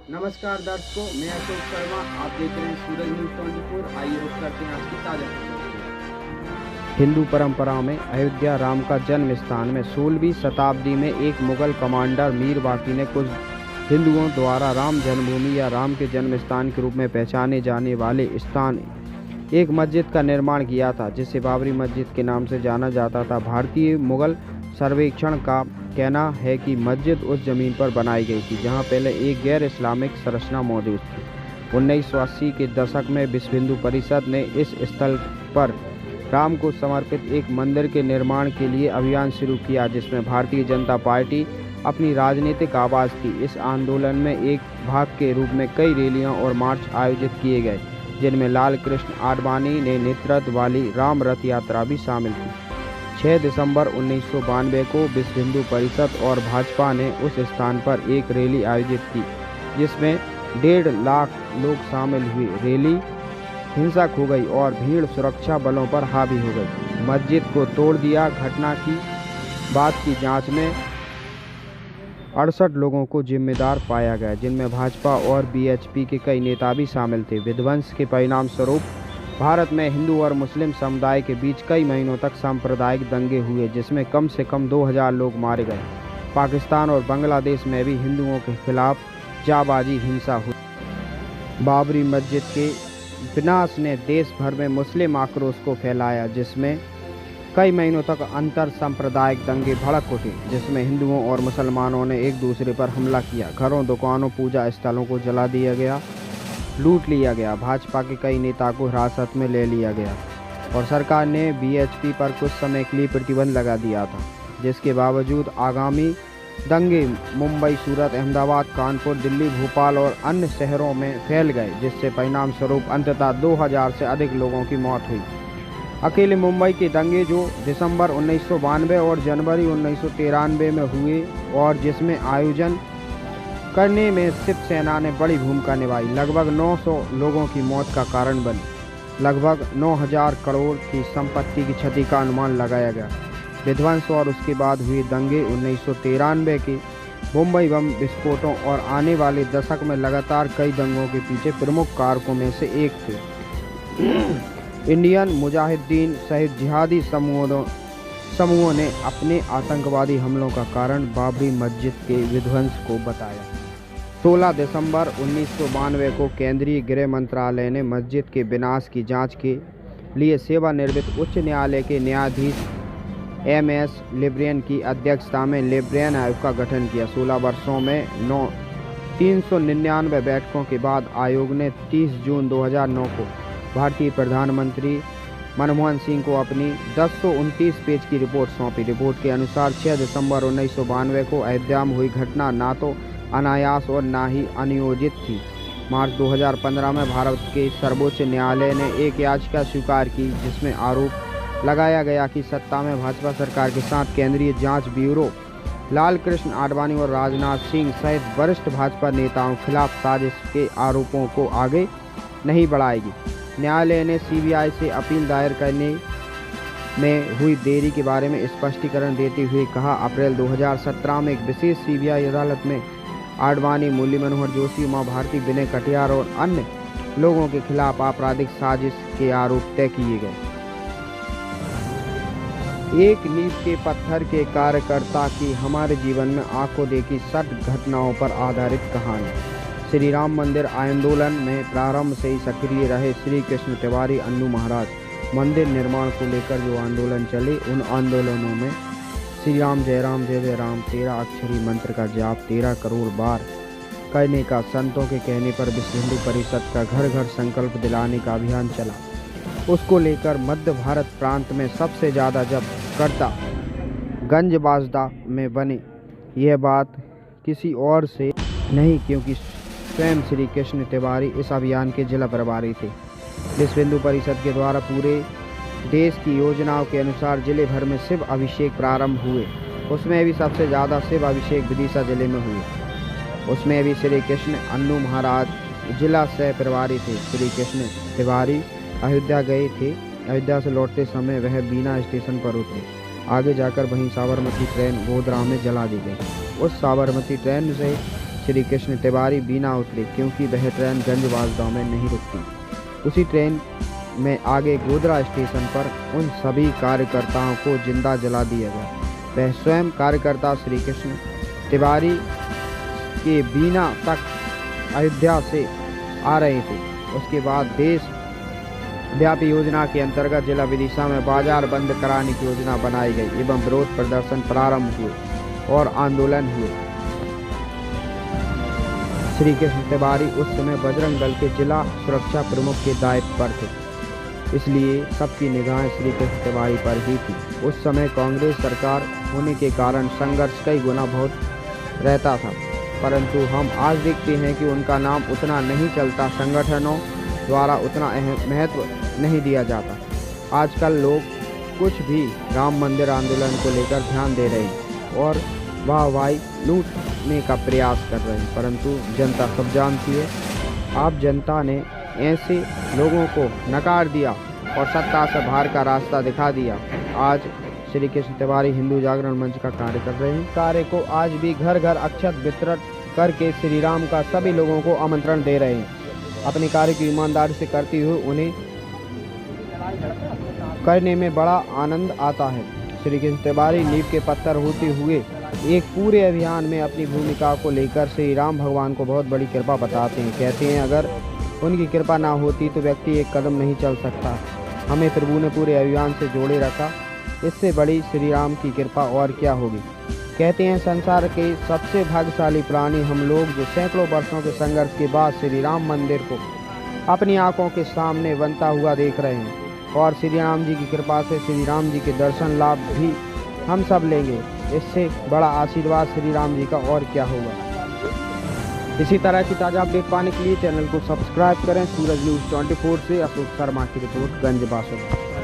नमस्कार दर्शकों, मैं अशोक शर्मा। आप देख रहे हैं सूरज न्यूज 24। आइए रुक करते हैं आज की ताजा खबरों। हिंदू परंपरा में अयोध्या राम का जन्म स्थान में 16वीं शताब्दी में एक मुगल कमांडर मीर बाकी ने कुछ हिंदुओं द्वारा राम जन्मभूमि या राम के जन्म स्थान के रूप में पहचाने जाने वाले स्थान एक मस्जिद का निर्माण किया था, जिसे बाबरी मस्जिद के नाम से जाना जाता था। भारतीय मुगल सर्वेक्षण का कहना है कि मस्जिद उस जमीन पर बनाई गई थी जहां पहले एक गैर इस्लामिक संरचना मौजूद थी। 1980 के दशक में विश्व हिंदू परिषद ने इस स्थल पर राम को समर्पित एक मंदिर के निर्माण के लिए अभियान शुरू किया, जिसमें भारतीय जनता पार्टी अपनी राजनीतिक आवाज़ थी। इस आंदोलन में एक भाग के रूप में कई रैलियां और मार्च आयोजित किए गए, जिनमें लाल कृष्ण आडवाणी ने नेतृत्व वाली राम रथ यात्रा भी शामिल थी। 6 दिसंबर 1992 को विश्व हिंदू परिषद और भाजपा ने उस स्थान पर एक रैली आयोजित की, जिसमें 1.5 लाख लोग शामिल हुए। रैली हिंसक हो गई और भीड़ सुरक्षा बलों पर हावी हो गई। मस्जिद को तोड़ दिया। घटना की बात की जांच में 68 लोगों को जिम्मेदार पाया गया, जिनमें भाजपा और बीएचपी के कई नेता भी शामिल थे। विध्वंस के परिणाम स्वरूप भारत में हिंदू और मुस्लिम समुदाय के बीच कई महीनों तक सांप्रदायिक दंगे हुए, जिसमें कम से कम 2000 लोग मारे गए। पाकिस्तान और बांग्लादेश में भी हिंदुओं के खिलाफ जाबाजी हिंसा हुई। बाबरी मस्जिद के विनाश ने देश भर में मुस्लिम आक्रोश को फैलाया, जिसमें कई महीनों तक अंतर सांप्रदायिक दंगे भड़क उठे, जिसमें हिंदुओं और मुसलमानों ने एक दूसरे पर हमला किया। घरों, दुकानों, पूजा स्थलों को जला दिया गया, लूट लिया गया। भाजपा के कई नेता को हिरासत में ले लिया गया और सरकार ने बीएचपी पर कुछ समय के लिए प्रतिबंध लगा दिया था, जिसके बावजूद आगामी दंगे मुंबई, सूरत, अहमदाबाद, कानपुर, दिल्ली, भोपाल और अन्य शहरों में फैल गए, जिससे परिणाम स्वरूप अंततः 2000 से अधिक लोगों की मौत हुई। अकेले मुंबई के दंगे, जो दिसंबर 1992 और जनवरी 1993 में हुए और जिसमें आयोजन करने में शिवसेना ने बड़ी भूमिका निभाई, लगभग 900 लोगों की मौत का कारण बनी। लगभग 9000 करोड़ की संपत्ति की क्षति का अनुमान लगाया गया। विध्वंस और उसके बाद हुए दंगे 1993 के मुंबई बम विस्फोटों और आने वाले दशक में लगातार कई दंगों के पीछे प्रमुख कारकों में से एक थे। इंडियन मुजाहिदीन सहित जिहादी समूहों ने अपने आतंकवादी हमलों का कारण बाबरी मस्जिद के विध्वंस को बताया। 16 दिसंबर 1992 को केंद्रीय गृह मंत्रालय ने मस्जिद के विनाश की जांच के लिए सेवानिवृत्त उच्च न्यायालय के न्यायाधीश एमएस लिब्रियन की अध्यक्षता में लिब्रियन आयोग का गठन किया। 16 वर्षों में 399 बैठकों के बाद आयोग ने 30 जून 2009 को भारतीय प्रधानमंत्री मनमोहन सिंह को अपनी 1029 पेज की रिपोर्ट सौंपी। रिपोर्ट के अनुसार 6 दिसंबर 1992 को अयोध्या में हुई घटना ना तो अनायास और ना ही अनियोजित थी। मार्च 2015 में भारत के सर्वोच्च न्यायालय ने एक याचिका स्वीकार की, जिसमें आरोप लगाया गया कि सत्ता में भाजपा सरकार के साथ केंद्रीय जांच ब्यूरो, लाल कृष्ण आडवाणी और राजनाथ सिंह सहित वरिष्ठ भाजपा नेताओं के खिलाफ साजिश के आरोपों को आगे नहीं बढ़ाएगी। न्यायालय ने सीबीआई से अपील दायर करने में हुई देरी के बारे में स्पष्टीकरण देते हुए कहा, अप्रैल 2017 में एक विशेष सीबीआई अदालत में आडवाणी, मुरली मनोहर जोशी, उमा भारती, विनय कटियार और अन्य लोगों के खिलाफ आपराधिक साजिश के आरोप तय किए गए। एक नींव के पत्थर के कार्यकर्ता की हमारे जीवन में आंखों देखी सत्य घटनाओं पर आधारित कहानी। श्री राम मंदिर आंदोलन में प्रारंभ से ही सक्रिय रहे श्री कृष्ण तिवारी अन्नू महाराज मंदिर निर्माण को लेकर जो आंदोलन चले, उन आंदोलनों में श्री राम जय राम 13 अक्षरी मंत्र का जाप 13 करोड़ बार करने का संतों के कहने पर विश्व हिंदू परिषद का घर घर संकल्प दिलाने का अभियान चला। उसको लेकर मध्य भारत प्रांत में सबसे ज़्यादा जब करता गंजबाजदा में बने। यह बात किसी और से नहीं, क्योंकि स्वयं श्री कृष्ण तिवारी इस अभियान के जिला प्रभारी थे। विश्व हिंदू परिषद के द्वारा पूरे देश की योजनाओं के अनुसार जिले भर में शिव अभिषेक प्रारंभ हुए। उसमें भी सबसे ज़्यादा शिव अभिषेक विदिशा जिले में हुए। उसमें भी श्री कृष्ण अन्नू महाराज जिला सह प्रभारी थे। श्री कृष्ण तिवारी अयोध्या गए थे। अयोध्या से लौटते समय वह बीना स्टेशन पर उतरे। आगे जाकर वहीं साबरमती ट्रेन गोधरा में जला दी गई। उस साबरमती ट्रेन से श्री कृष्ण तिवारी बीना उतरे क्योंकि वह ट्रेन गंज बासगांव में नहीं रुकती। उसी ट्रेन में आगे गोधरा स्टेशन पर उन सभी कार्यकर्ताओं को जिंदा जला दिया गया। वह स्वयं कार्यकर्ता श्री कृष्ण तिवारी के बीना तक अयोध्या से आ रहे थे। उसके बाद देश व्यापी योजना के अंतर्गत जिला विदिशा में बाजार बंद कराने की योजना बनाई गई एवं विरोध प्रदर्शन प्रारंभ हुए और आंदोलन हुए। श्री कृष्ण तिवारी उस समय बजरंग दल के जिला सुरक्षा प्रमुख के दायित्व पर थे, इसलिए सबकी निगाहें श्री कृष्ण तिवारी पर ही थी। उस समय कांग्रेस सरकार होने के कारण संघर्ष कई गुना बहुत रहता था, परंतु हम आज देखते हैं कि उनका नाम उतना नहीं चलता, संगठनों द्वारा उतना महत्व नहीं दिया जाता। आजकल लोग कुछ भी राम मंदिर आंदोलन को लेकर ध्यान दे रहे हैं और वाहवाही लूटने का प्रयास कर रहे हैं, परंतु जनता सब जानती है। आप जनता ने ऐसे लोगों को नकार दिया और सत्ता से बाहर का रास्ता दिखा दिया। आज श्री कृष्ण तिवारी हिंदू जागरण मंच का कार्य कर रहे हैं। कार्य को आज भी घर घर अक्षत वितरण करके श्री राम का सभी लोगों को आमंत्रण दे रहे हैं। अपने कार्य की ईमानदारी से करते हुए उन्हें करने में बड़ा आनंद आता है। श्री कृष्ण तिवारी नींव के पत्थर होते हुए एक पूरे अभियान में अपनी भूमिका को लेकर श्री राम भगवान को बहुत बड़ी कृपा बताते हैं। कहते हैं अगर उनकी कृपा ना होती तो व्यक्ति एक कदम नहीं चल सकता। हमें प्रभु ने पूरे अभियान से जोड़े रखा, इससे बड़ी श्री राम की कृपा और क्या होगी। कहते हैं संसार के सबसे भाग्यशाली प्राणी हम लोग जो सैकड़ों वर्षों के संघर्ष के बाद श्री राम मंदिर को अपनी आंखों के सामने बनता हुआ देख रहे हैं और श्री राम जी की कृपा से श्री राम जी के दर्शन लाभ भी हम सब लेंगे। इससे बड़ा आशीर्वाद श्री राम जी का और क्या होगा। इसी तरह की ताज़ा अपडेट पाने के लिए चैनल को सब्सक्राइब करें। सूरज न्यूज़ 24 से अशोक शर्मा की रिपोर्ट गंज बासगांव।